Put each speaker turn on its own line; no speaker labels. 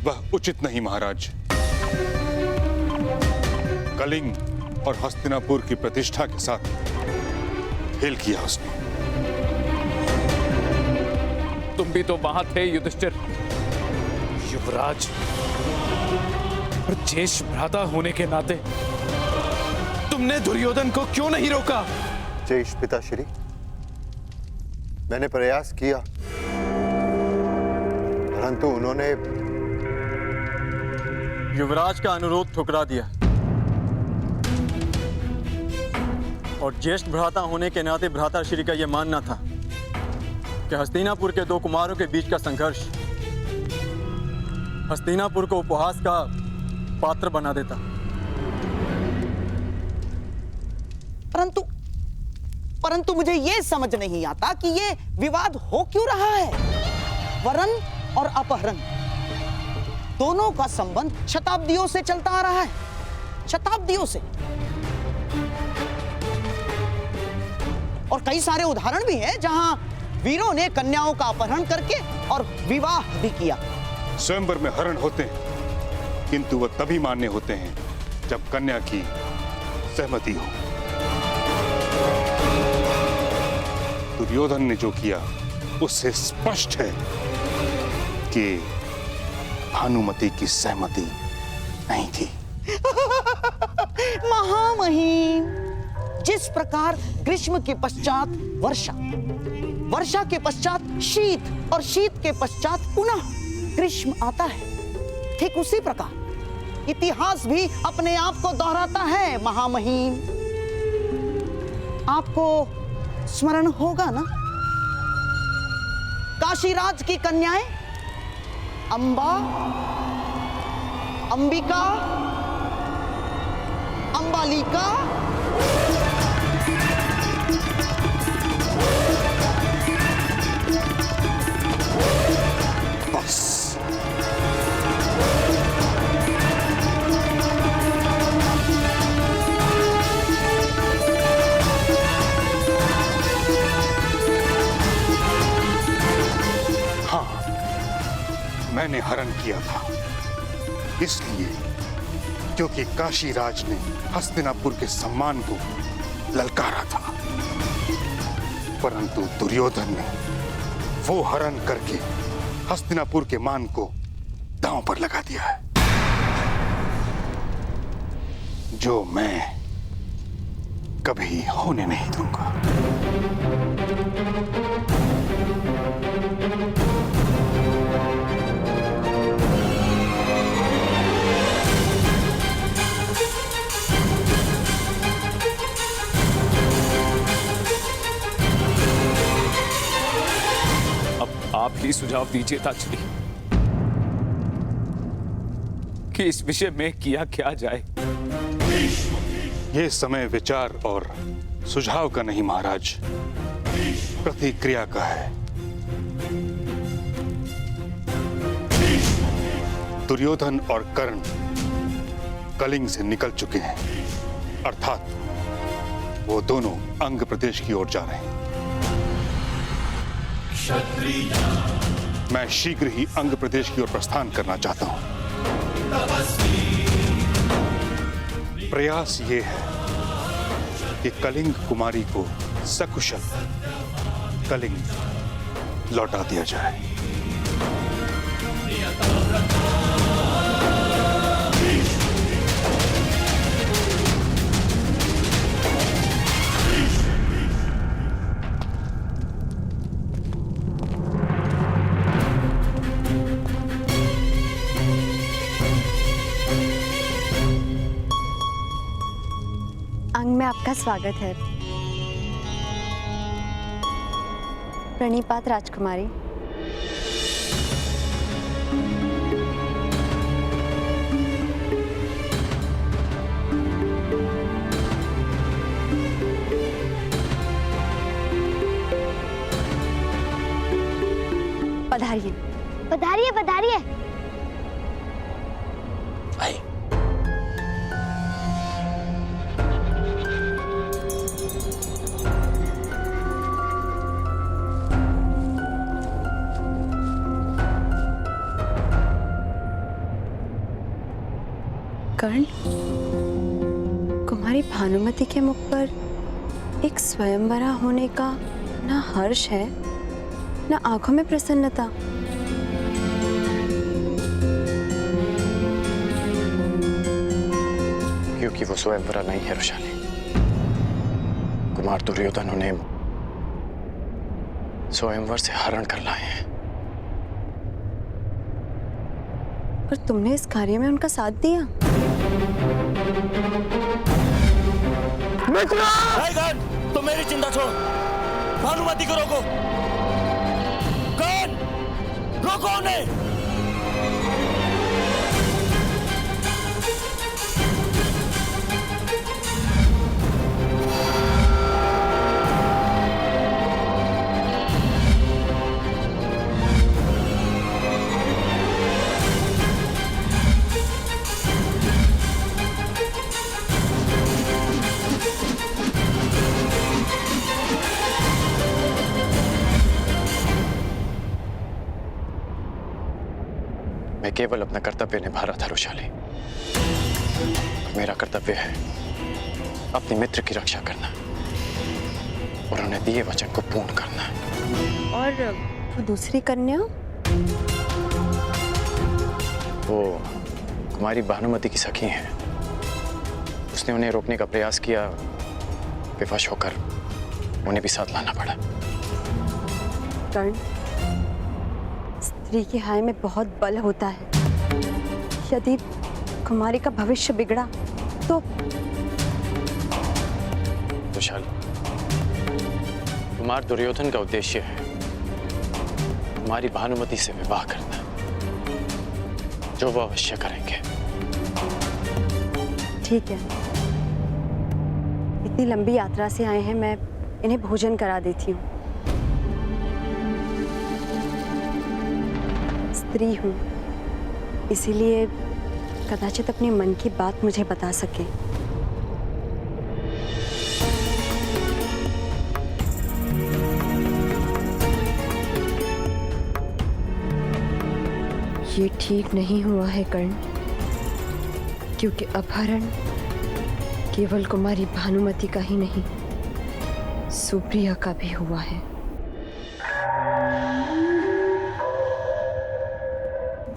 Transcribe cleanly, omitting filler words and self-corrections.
वह उचित नहीं महाराज। कलिंग और हस्तिनापुर की प्रतिष्ठा के साथ खेल किया उसने।
तुम भी तो वहां थे युधिष्ठिर। युवराज और ज्येष्ठ भ्राता होने के नाते तुमने दुर्योधन को क्यों नहीं रोका?
ज्येष्ठ पिताश्री, मैंने प्रयास किया, परंतु उन्होंने
युवराज का अनुरोध ठुकरा दिया और ज्येष्ठ भ्राता होने के नाते भ्राताश्री का यह मानना था कि हस्तिनापुर के दो कुमारों के बीच का संघर्ष हस्तिनापुर को उपहास का पात्र बना देता।
परंतु मुझे यह समझ नहीं आता कि ये विवाद हो क्यों रहा है। वरण और अपहरण दोनों का संबंध शताब्दियों से चलता आ रहा है, शताब्दियों से। और कई सारे उदाहरण भी हैं जहां वीरों ने कन्याओं का अपहरण करके और विवाह भी किया।
स्वयंवर में हरण होते हैं, किंतु वह तभी मान्य होते हैं जब कन्या की सहमति हो। दुर्योधन ने जो किया उससे स्पष्ट है कि भानुमति की सहमति नहीं थी।
महामहिम, जिस प्रकार ग्रीष्म के पश्चात वर्षा, वर्षा के पश्चात शीत और शीत के पश्चात पुनः ग्रीष्म आता है, ठीक उसी प्रकार इतिहास भी अपने आप को दोहराता है। महामहिम, आपको स्मरण होगा ना, काशीराज की कन्याएं अंबा, अंबिका, अंबालिका,
बस मैंने हरण किया था इसलिए क्योंकि काशीराज ने हस्तिनापुर के सम्मान को ललकारा था, परंतु दुर्योधन ने वो हरण करके हस्तिनापुर के मान को दांव पर लगा दिया है, जो मैं कभी होने नहीं दूंगा।
आप ही सुझाव दीजिए ताचरी कि इस विषय में किया क्या जाए।
यह समय विचार और सुझाव का नहीं महाराज, प्रतिक्रिया का है। दुर्योधन और कर्ण कलिंग से निकल चुके हैं, अर्थात वो दोनों अंग प्रदेश की ओर जा रहे हैं। मैं शीघ्र ही अंग प्रदेश की ओर प्रस्थान करना चाहता हूं। प्रयास ये है कि कलिंग कुमारी को सकुशल कलिंग लौटा दिया जाए।
अंग में आपका स्वागत है। प्रणिपात राजकुमारी। पधारिए
पधारिए पधारिए।
आई।
कर्ण, कुमारी भानुमति के मुख पर एक स्वयंवरा होने का ना हर्ष है, ना आंखों में प्रसन्नता।
क्योंकि वो स्वयंवरा नहीं है रुशाली। कुमार दुर्योधन उन्हें स्वयंवर से हरण कर लाए हैं।
और तुमने इस कार्य में उनका साथ दिया।
तुम मेरी चिंता छोड़ो, भानुमति को रोको। कौन? रोको उन्हें।
मैं केवल अपना कर्तव्य निभा रहा था रुशाली। मेरा कर्तव्य है अपने मित्र की रक्षा करना और उन्हें दिए वचन को पूर्ण करना।
और वो दूसरी कन्या?
वो कुमारी भानुमति की सखी है। उसने उन्हें रोकने का प्रयास किया, विवश होकर उन्हें भी साथ लाना पड़ा।
कर्ण, स्त्री की हाय में बहुत बल होता है। यदि कुमारी का भविष्य बिगड़ा तो
रुशाली, कुमार दुर्योधन का उद्देश्य है हमारी भानुमति से विवाह करना, जो वो अवश्य करेंगे।
ठीक है, इतनी लंबी यात्रा से आए हैं, मैं इन्हें भोजन करा देती हूँ। स्त्री हूँ, इसीलिए कदाचित अपने मन की बात मुझे बता सके। ये ठीक नहीं हुआ है कर्ण, क्योंकि अपहरण केवल कुमारी भानुमति का ही नहीं, सुप्रिया का भी हुआ है।